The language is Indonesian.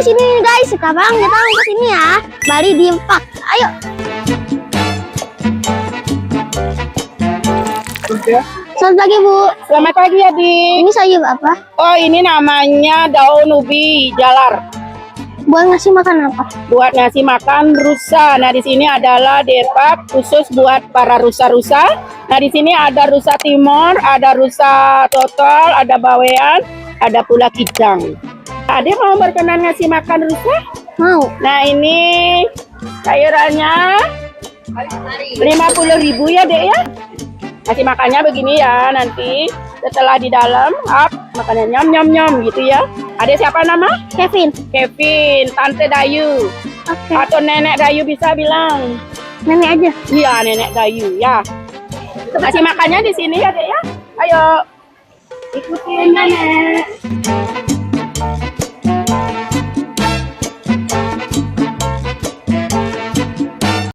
di sini guys. Sekarang kita mau ke sini ya. Bali Dream Park. Ayo. Selamat pagi Bu. Selamat pagi adik. Ini sayur apa? Oh ini namanya daun ubi jalar. Buat ngasih makan apa? Buat ngasih makan rusa. Nah di sini adalah derpak khusus buat para rusa-rusa. Nah di sini ada rusa timur, ada rusa total, ada bawean, ada pula kicang. Adik mau berkenan ngasih makan rusa? Mau. Nah ini sayurannya 50.000 ya dek ya. Kasih makannya begini ya, nanti setelah di dalam makannya nyam gitu ya. Ada siapa nama? Kevin. Kevin, Tante Dayu. Oke. Atau Nenek Dayu bisa bilang. Nenek aja. Iya, Nenek Dayu ya. Kasih makannya di sini ya dek ya. Ayo ikutin Nenek.